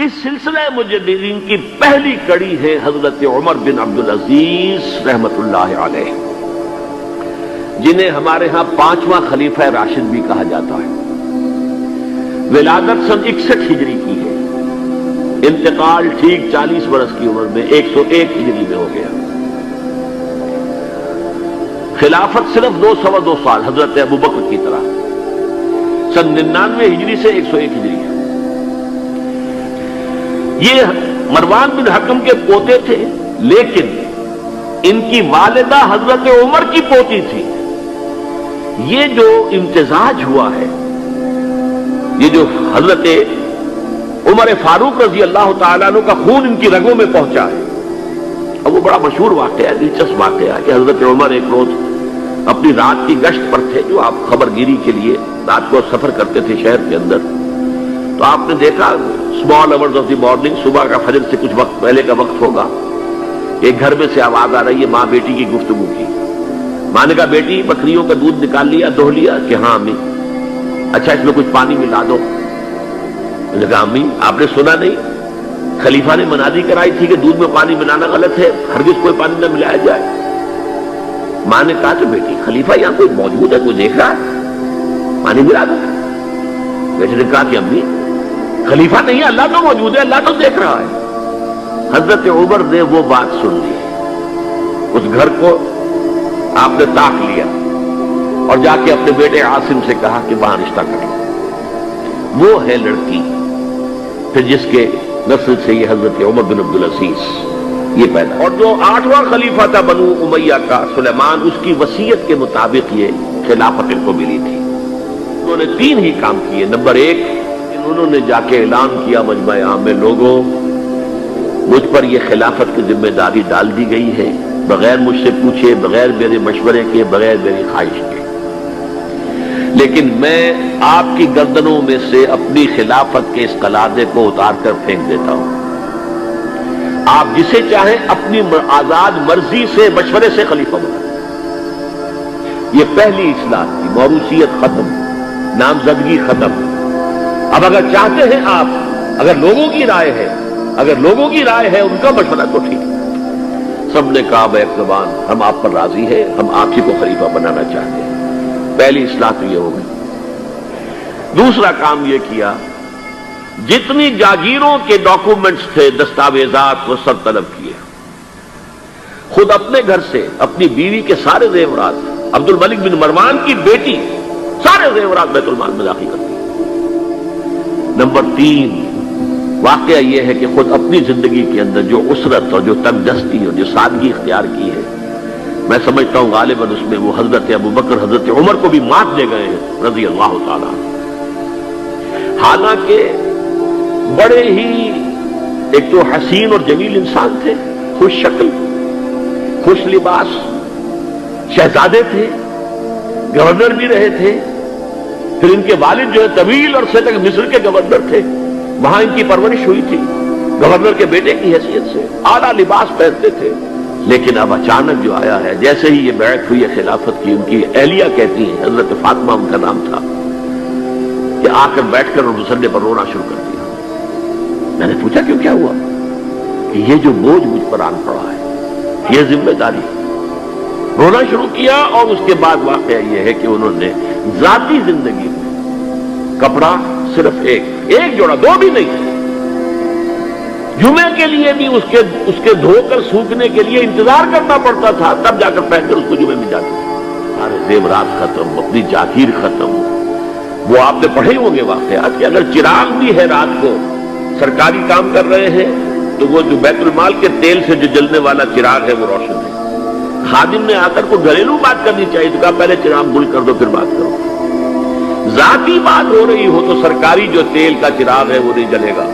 اس سلسلہ مجددین کی پہلی کڑی ہے حضرت عمر بن عبدالعزیز رحمت اللہ علیہ، جنہیں ہمارے ہاں 5واں خلیفہ راشد بھی کہا جاتا ہے۔ ولادت سن 61 ہجری کی ہے، انتقال ٹھیک 40 برس کی عمر میں 101 ہجری میں ہو گیا۔ خلافت صرف 2 سال حضرت ابوبکر کی طرح، سن 99 ہجری سے 101 ہجری ہے۔ یہ مروان بن حکم کے پوتے تھے، لیکن ان کی والدہ حضرت عمر کی پوتی تھی۔ یہ جو امتزاج ہوا ہے، یہ جو حضرت عمر فاروق رضی اللہ تعالیٰ عنہ کا خون ان کی رگوں میں پہنچا ہے، اب وہ بڑا مشہور واقعہ ہے، دلچسپ واقعہ ہے کہ حضرت عمر ایک روز اپنی رات کی گشت پر تھے، جو آپ خبر گیری کے لیے رات کو سفر کرتے تھے شہر کے اندر، تو آپ نے دیکھا small hours of the morning, صبح کا فجر سے کچھ وقت پہلے کا وقت ہوگا، ایک گھر میں سے آواز آ رہی ہے ماں بیٹی کی گفتگو کی۔ ماں نے کہا بیٹی بکریوں کا دودھ نکال لیا، دو لیا؟ کہ ہاں امی۔ اچھا اس میں کچھ پانی ملا دو۔ میں نے کہا امی آپ نے سنا نہیں، خلیفہ نے منادی کرائی تھی کہ دودھ میں پانی ملانا غلط ہے، ہرگز کوئی پانی نہ ملایا جائے۔ ماں نے کہا کہ بیٹی خلیفہ یہاں کوئی موجود ہے، کوئی دیکھ رہا ہے، پانی ملا دو۔ بیٹے نے کہا کہ امی خلیفہ نہیں ہے، اللہ تو موجود ہے، اللہ تو دیکھ رہا ہے۔ حضرت عمر نے وہ بات سن لی، اس گھر کو آپ نے تاک لیا اور جا کے اپنے بیٹے عاصم سے کہا کہ وہاں رشتہ کر لو۔ وہ ہے لڑکی پھر جس کے نسل سے یہ حضرت عمر بن عبدالعزیز یہ پیدا، اور جو 8واں خلیفہ تھا بنو امیہ کا سلیمان، اس کی وصیت کے مطابق یہ خلافت ان کو ملی تھی۔ انہوں نے 3 ہی کام کیے۔ نمبر 1، انہوں نے جا کے اعلان کیا مجمع عام میں، لوگوں مجھ پر یہ خلافت کی ذمہ داری ڈال دی گئی ہے، بغیر مجھ سے پوچھے، بغیر میرے مشورے کے، بغیر میری خواہش کے، لیکن میں آپ کی گردنوں میں سے اپنی خلافت کے اس قلادے کو اتار کر پھینک دیتا ہوں۔ آپ جسے چاہیں اپنی آزاد مرضی سے مشورے سے خلیفہ بنائیں۔ یہ پہلی اصلاح تھی، موروثیت ختم، نامزدگی ختم۔ اب اگر چاہتے ہیں آپ، اگر لوگوں کی رائے ہے ان کا مشورہ تو ٹھیک ہے۔ سب نے کہا بیک زبان ہم آپ پر راضی ہیں، ہم آپ ہی کو خلیفہ بنانا چاہتے ہیں۔ پہلی اصلاح تو یہ ہو گئی۔ دوسرا کام یہ کیا، جتنی جاگیروں کے ڈاکومنٹس تھے، دستاویزات، وہ سب طلب کیے۔ خود اپنے گھر سے اپنی بیوی کے سارے زیورات، عبد الملک بن مروان کی بیٹی سارے زیورات بیت المال میں داخل کرتی۔ نمبر 3، واقعہ یہ ہے کہ خود اپنی زندگی کے اندر جو اسرت اور جو تنگ دستی اور جو سادگی اختیار کی ہے، میں سمجھتا ہوں غالباً اس میں وہ حضرت ابوبکر، حضرت عمر کو بھی مات دے گئے ہیں رضی اللہ تعالیٰ۔ حالانکہ بڑے ہی ایک تو حسین اور جمیل انسان تھے، خوش شکل، خوش لباس، شہزادے تھے، گورنر بھی رہے تھے، پھر ان کے والد جو ہے طویل عرصے تک مصر کے گورنر تھے، وہاں ان کی پرورش ہوئی تھی گورنر کے بیٹے کی حیثیت سے، اعلیٰ لباس پہنتے تھے۔ لیکن اب اچانک جو آیا ہے، جیسے ہی یہ بیعت ہوئی ہے خلافت کی، ان کی اہلیہ کہتی ہیں، حضرت فاطمہ ان کا نام تھا، کہ آ کر بیٹھ کر اور مسلے پر رونا شروع کر دیا۔ میں نے پوچھا کیوں، کیا ہوا؟ کہ یہ جو بوجھ مجھ پر آن پڑا ہے، یہ ذمہ داری، رونا شروع کیا۔ اور اس کے بعد واقعہ یہ ہے کہ انہوں نے ذاتی زندگی میں کپڑا صرف ایک جوڑا، 2 بھی نہیں، جمعے کے لیے بھی اس کے دھو کر سوکھنے کے لیے انتظار کرنا پڑتا تھا، تب جا کر پہن کر اس کو جمعے میں جاتے تھے۔ سارے زیورات ختم، اپنی جاگیر ختم۔ وہ آپ نے پڑھے ہوں گے واقعات کہ اگر چراغ بھی ہے رات کو، سرکاری کام کر رہے ہیں، تو وہ جو بیت المال کے تیل سے جو جلنے والا چراغ ہے وہ روشن ہے۔ خادم نے آ کر کو گھریلو بات کرنی چاہیے تو کہا پہلے چراغ گل کر دو پھر بات کرو۔ ذاتی بات ہو رہی ہو تو سرکاری جو تیل کا چراغ ہے وہ نہیں جلے گا۔